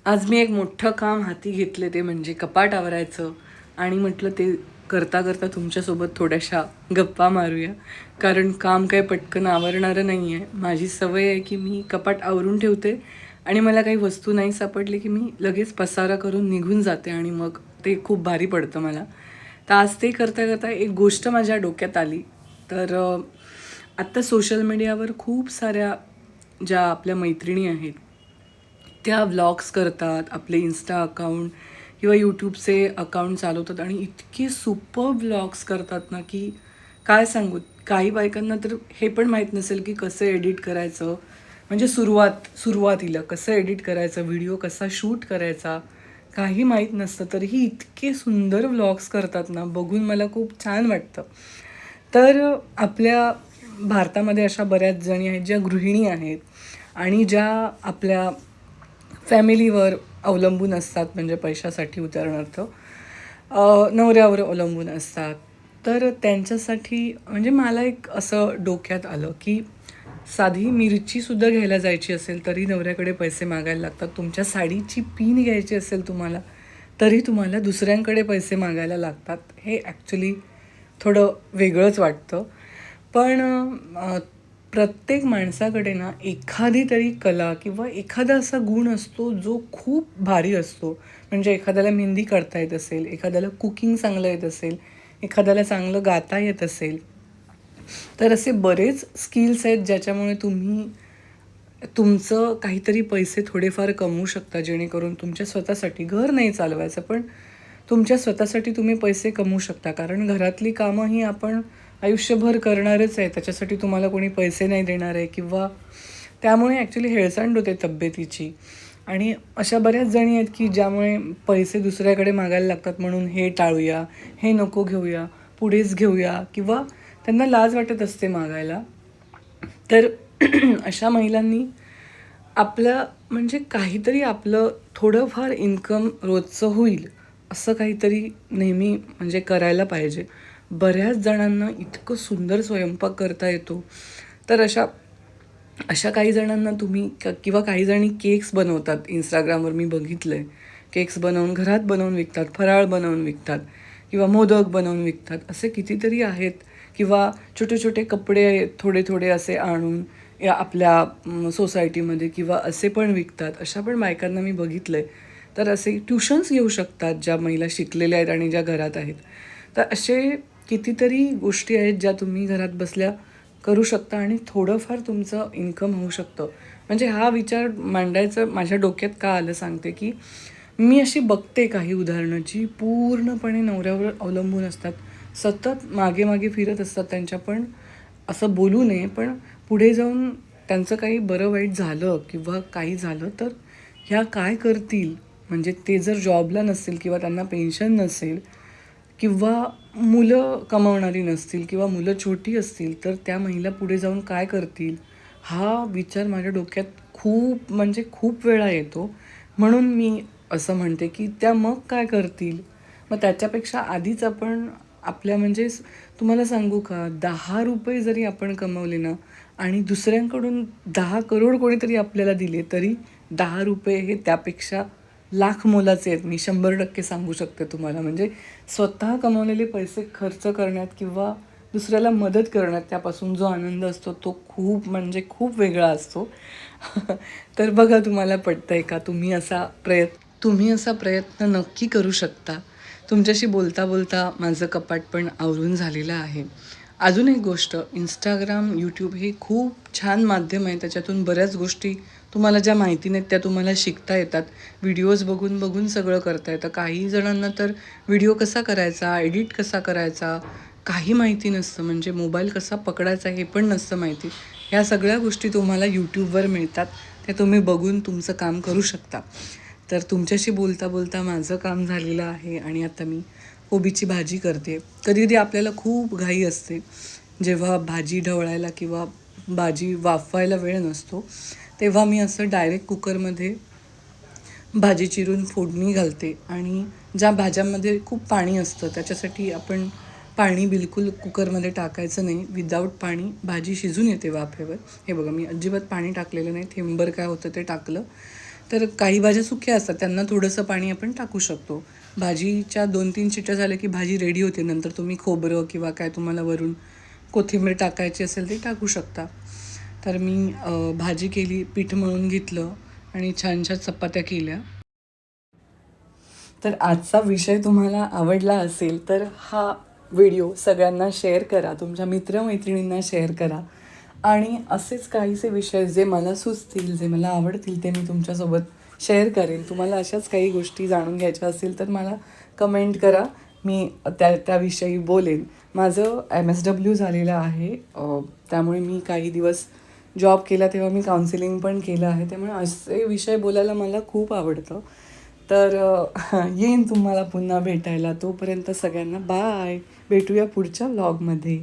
आज मी एक मोठं काम हाती घेतले ते म्हणजे कपाट आवरायचं आणि म्हटलं ते करता करता तुमच्यासोबत थोड्याशा गप्पा मारूया. कारण काम काही पटकन आवरणारं नाही आहे. माझी सवय आहे की मी कपाट आवरून ठेवते आणि मला काही वस्तू नाही सापडली की मी लगेच पसारा करून निघून जाते आणि मग ते खूप भारी पडतं मला. तर आज ते करता करता एक गोष्ट माझ्या डोक्यात आली. तर आत्ता सोशल मीडियावर खूप साऱ्या ज्या आपल्या मैत्रिणी आहेत त्या व्लॉग्स करतात, आपले इन्स्टा अकाउंट किंवा यूट्यूबचे अकाउंट चालवतात आणि इतके सुपर व्लॉग्स करतात ना, की काय सांगू? काही बायकांना तर हे पण माहीत नसेल, की कसं एडिट करायचं. म्हणजे सुरुवातीला कसं एडिट करायचं, व्हिडिओ कसा शूट करायचा, काही माहीत नसतं. तरीही इतके सुंदर व्लॉग्स करतात ना, बघून मला खूप छान वाटतं. तर आपल्या भारतामध्ये अशा बऱ्याच जणी आहेत, ज्या गृहिणी आहेत आणि ज्या आपल्या फॅमिलीवर अवलंबून असतात म्हणजे पैशासाठी उदाहरणार्थ नवऱ्यावर अवलंबून असतात. तर त्यांच्यासाठी म्हणजे मला एक असं डोक्यात आलं, की साधी मिरचीसुद्धा घ्यायला जायची असेल तरी नवऱ्याकडे पैसे मागायला लागतात. तुमच्या साडीची पिन घ्यायची असेल तुम्हाला, तरी तुम्हाला दुसऱ्यांकडे पैसे मागायला लागतात. हे ॲक्च्युली थोडं वेगळंच वाटतं. पण प्रत्येक माणसाकडे ना एखादी तरी कला किंवा एखादा असा गुण असतो जो खूप भारी असतो. म्हणजे एखाद्याला मेहंदी काढता येत असेल, एखाद्याला कुकिंग चांगलं येत असेल, एखाद्याला चांगलं गाता येत असेल. तर असे बरेच स्किल्स आहेत ज्याच्यामुळे तुम्ही तुमचं काहीतरी पैसे थोडेफार कमवू शकता, जेणेकरून तुमच्या स्वतःसाठी घर नाही चालवायचं, पण तुमच्या स्वतःसाठी तुम्ही पैसे कमवू शकता. कारण घरातली कामं ही आपण आयुष्यभर करणारच आहे. त्याच्यासाठी तुम्हाला कोणी पैसे नाही देणार आहे किंवा त्यामुळे ॲक्च्युली हेळसांड होते तब्येतीची. आणि अशा बऱ्याच जणी आहेत की ज्यामुळे पैसे दुसऱ्याकडे मागायला लागतात म्हणून हे टाळूया, हे नको घेऊया, पुढेच घेऊया किंवा त्यांना लाज वाटत असते मागायला. तर अशा महिलांनी आपलं म्हणजे काहीतरी आपलं थोडंफार इन्कम रोजचं होईल असं काहीतरी नेहमी म्हणजे करायला पाहिजे. बऱ्याच जणांना इतकं सुंदर स्वयंपाक करता येतो. तर अशा अशा काही जणांना तुम्ही किंवा काही जणी केक्स बनवतात. Instagramवर मी बघितलं आहे. केक्स बनवून घरात बनवून विकतात, फराळ बनवून विकतात किंवा मोदक बनवून विकतात. असे कितीतरी आहेत किंवा छोटे-छोटे कपडे थोडे-थोडे असे आणून या आपल्या सोसायटीमध्ये किंवा असे पण विकतात. अशा पण बायकांना मी बघितलं आहे. तर असे ट्युशन्स घेऊ शकतात ज्या महिला शिकलेल्या आहेत आणि ज्या घरात आहेत. तर असे कितीतरी गोष्टी आहेत ज्या तुम्ही घरात बसल्या करू शकता आणि थोडंफार तुमचं इन्कम होऊ शकतं. म्हणजे हा विचार मांडायचं माझ्या डोक्यात का आलं सांगते, की मी अशी बघते काही उदाहरणं जी पूर्णपणे नवऱ्यावर अवलंबून असतात. सतत मागे-मागे फिरत असतात त्यांच्या. पण असं बोलू नये, पण पुढे जाऊन त्यांचं काही बरं वाईट झालं किंवा काही झालं तर ह्या काय करतील? म्हणजे ते जर जॉबला नसतील किंवा त्यांना पेन्शन नसेल किंवा मुलं कमावणारी नसतील किंवा मुलं छोटी असतील, तर त्या महिला पुढे जाऊन काय करतील? हा विचार माझ्या डोक्यात खूप म्हणजे खूप वेळा येतो. म्हणून मी असं म्हणते, की त्या मग काय करतील? मग त्याच्यापेक्षा आधीच आपण आपल्या म्हणजे तुम्हाला सांगू का, ₹10 जरी आपण कमवले ना आणि दुसऱ्यांकडून 10 करोड कोणीतरी आपल्याला दिले, तरी ₹10 हे त्यापेक्षा लाख मोलाचे आहेत. मी 100% सांगू शकते तुम्हाला. म्हणजे स्वतः कमवलेले पैसे खर्च करण्यात किंवा दुसऱ्याला मदत करण्यात त्यापासून जो आनंद असतो तो खूप म्हणजे खूप वेगळा असतो. तर बघा तुम्हाला पटतंय का? तुम्ही असा प्रयत्न नक्की करू शकता. तुमच्याशी बोलता बोलता माझं कपाट पण आवरून झालेलं आहे. अजून एक गोष्ट, Instagram, YouTube हे खूप छान माध्यम आहे. त्याच्यातून बऱ्याच गोष्टी तुम्हाला ज्या माहिती नाहीत त्या तुम्हाला शिकता येतात. व्हिडिओज बघून बघून सगळं करता येतं. काही जणांना तर व्हिडिओ कसा करायचा, एडिट कसा करायचा, काही माहिती नसतं. म्हणजे मोबाईल कसा पकडायचा हे पण नसतं माहिती. ह्या सगळ्या गोष्टी तुम्हाला YouTubeवर मिळतात. त्या तुम्ही बघून तुमचं काम करू शकता. तर तुमच्याशी बोलता बोलता माझं काम झालेलं आहे आणि आता मी कोबीची भाजी करते. कधी-कधी आपल्याला खूप घाई असते. जेव्हा भाजी ढवळायला किंवा भाजी वाफवायला वेळ नसतो, तेव्हा मी असं डायरेक्ट कुकरमध्ये भाजी चिरून फोडणी घालते आणि ज्या भाज्यांमध्ये खूप पाणी असतं त्याच्यासाठी आपण पाणी बिलकुल कुकरमध्ये टाकायचं नाही. विदाऊट पाणी भाजी शिजून येते वाफेवर. हे बघा मी अजिबात पाणी टाकलेलं नाही. थेंबर काय होतं ते टाकलं. तर काही भाज्या सुक्या असतात, त्यांना थोडंसं पाणी आपण टाकू शकतो. भाजीच्या 2-3 शिट्ट्या झाल्या की भाजी रेडी होते. नंतर तुम्ही खोबरं किंवा काय तुम्हाला वरून कोथिंबीर टाकायची असेल ते टाकू शकता. तर मी भाजी केली, पीठ मळून घेतलं आणि छान छान चपात्या केल्या. तर आजचा विषय तुम्हाला आवडला असेल तर हा व्हिडिओ सगळ्यांना शेअर करा, तुमच्या मित्रमैत्रिणींना शेअर करा आणि असेच काहीसे विषय जे मला सुचतील, जे मला आवडतील ते मी तुमच्यासोबत शेअर करेन. तुम्हाला अशाच काही गोष्टी जाणून घ्यायच्या असतील तर मला कमेंट करा, मी त्याविषयी बोलेन. माझं MSW झालेलं आहे, त्यामुळे मी काही दिवस जॉब केला तेव्हा मी काउन्सिलिंग पण केलं आहे, त्यामुळे असे विषय बोलायला मला खूप आवडतं. तर येईन तुम्हाला पुन्हा भेटायला. तोपर्यंत सगळ्यांना बाय. भेटूया पुढच्या व्लॉगमध्ये.